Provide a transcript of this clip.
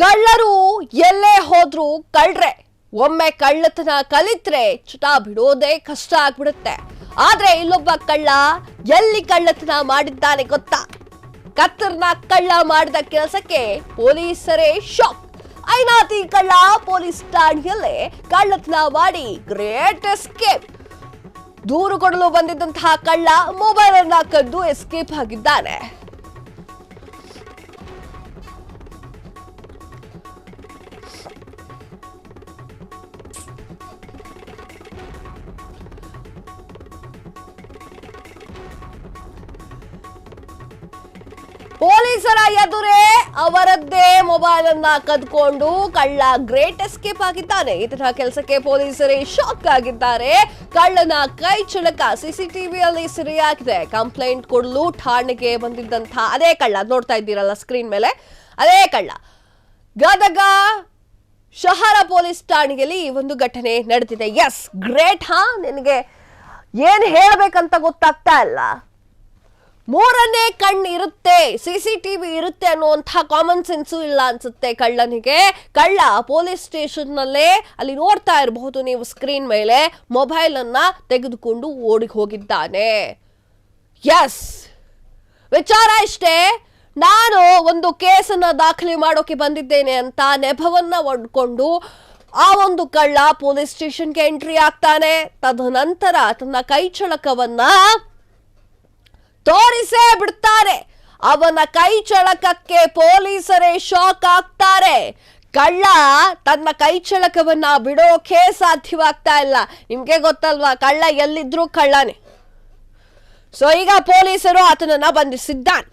ಕಳ್ಳರು ಎಲ್ಲೇ ಹೋದ್ರು ಕಳ್ರೆ ಒಮ್ಮೆ ಕಳ್ಳತನ ಕಲಿತ್ರೆ ಚಟ ಬಿಡೋದೇ ಕಷ್ಟ ಆಗ್ಬಿಡುತ್ತೆ. ಆದ್ರೆ ಇಲ್ಲೊಬ್ಬ ಕಳ್ಳ ಎಲ್ಲಿ ಕಳ್ಳತನ ಮಾಡಿದ್ದಾನೆ ಗೊತ್ತಾ? ಕತ್ತರ್ನ ಕಳ್ಳ ಮಾಡಿದ ಕೆಲಸಕ್ಕೆ ಪೊಲೀಸರೇ ಶಾಕ್. ಐನಾತಿ ಕಳ್ಳ ಪೊಲೀಸ್ ಠಾಣೆಯಲ್ಲೇ ಕಳ್ಳತನ ಮಾಡಿ ಗ್ರೇಟ್ ಎಸ್ಕೇಪ್. ದೂರು ಕೊಡಲು ಬಂದಿದ್ದಂತಹ ಕಳ್ಳ ಮೊಬೈಲ್ ಅನ್ನ ಕದ್ದು ಎಸ್ಕೇಪ್ ಆಗಿದ್ದಾನೆ. ಪೊಲೀಸರ ಎದುರೇ ಅವರದ್ದೇ ಮೊಬೈಲ್ ಅನ್ನ ಕದ್ಕೊಂಡು ಕಳ್ಳ ಗ್ರೇಟ್ ಎಸ್ಕೇಪ್ ಆಗಿದ್ದಾನೆ. ಇದರ ಕೆಲಸಕ್ಕೆ ಪೊಲೀಸರೇ ಶಾಕ್ ಆಗಿದ್ದಾರೆ. ಕಳ್ಳನ ಕೈ ಚಳಕ ಸಿಸಿಟಿವಿಯಲ್ಲಿ ಸೆರೆಯಾಗಿದೆ. ಕಂಪ್ಲೇಂಟ್ ಕೊಡಲು ಠಾಣೆಗೆ ಬಂದಿದ್ದಂತಹ ಅದೇ ಕಳ್ಳ ನೋಡ್ತಾ ಇದ್ದೀರಲ್ಲ ಸ್ಕ್ರೀನ್ ಮೇಲೆ, ಅದೇ ಕಳ್ಳ ಗದಗ ಶಹರ ಪೊಲೀಸ್ ಠಾಣೆಯಲ್ಲಿ ಈ ಒಂದು ಘಟನೆ ನಡೆದಿದೆ. Yes, great. ನಿನಗೆ ಏನ್ ಹೇಳ್ಬೇಕಂತ ಗೊತ್ತಾಗ್ತಾ ಇಲ್ಲ. ಮೂರನೇ ಕಣ್ಣು ಇರುತ್ತೆ, ಸಿಸಿಟಿವಿ ಇರುತ್ತೆ ಅನ್ನುವಂಥ ಕಾಮನ್ ಸೆನ್ಸು ಇಲ್ಲ ಅನ್ಸುತ್ತೆ ಕಳ್ಳನಿಗೆ. ಕಳ್ಳ ಪೊಲೀಸ್ ಸ್ಟೇಷನ್ ನಲ್ಲೇ ಅಲ್ಲಿ ನೋಡ್ತಾ ಇರಬಹುದು ನೀವು ಸ್ಕ್ರೀನ್ ಮೇಲೆ, ಮೊಬೈಲ್ ಅನ್ನ ತೆಗೆದುಕೊಂಡು ಓಡಿ ಹೋಗಿದ್ದಾನೆ. ಎಸ್, ವಿಚಾರ ಇಷ್ಟೇ. ನಾನು ಒಂದು ಕೇಸನ್ನ ದಾಖಲೆ ಮಾಡೋಕೆ ಬಂದಿದ್ದೇನೆ ಅಂತ ನೆಪವನ್ನ ಒಡ್ಕೊಂಡು ಆ ಒಂದು ಕಳ್ಳ ಪೊಲೀಸ್ ಸ್ಟೇಷನ್ಗೆ ಎಂಟ್ರಿ ಆಗ್ತಾನೆ. ತದನಂತರ ತನ್ನ ಕೈ ಚಳಕವನ್ನ ತೋರಿಸೇ ಬಿಡ್ತಾರೆ. ಅವನ ಕೈ ಚಳಕಕ್ಕೆ ಪೊಲೀಸರೇ ಶಾಕ್ ಆಗ್ತಾರೆ. ಕಳ್ಳ ತನ್ನ ಕೈ ಚಳಕವನ್ನ ಬಿಡೋಕೆ ಸಾಧ್ಯವಾಗ್ತಾ ಇಲ್ಲ. ನಿಮ್ಗೆ ಗೊತ್ತಲ್ವಾ, ಕಳ್ಳ ಎಲ್ಲಿದ್ರು ಕಳ್ಳನೇ. ಸೊ ಈಗ ಪೊಲೀಸರು ಆತನನ್ನ ಬಂಧಿಸಿದ್ದಾನೆ.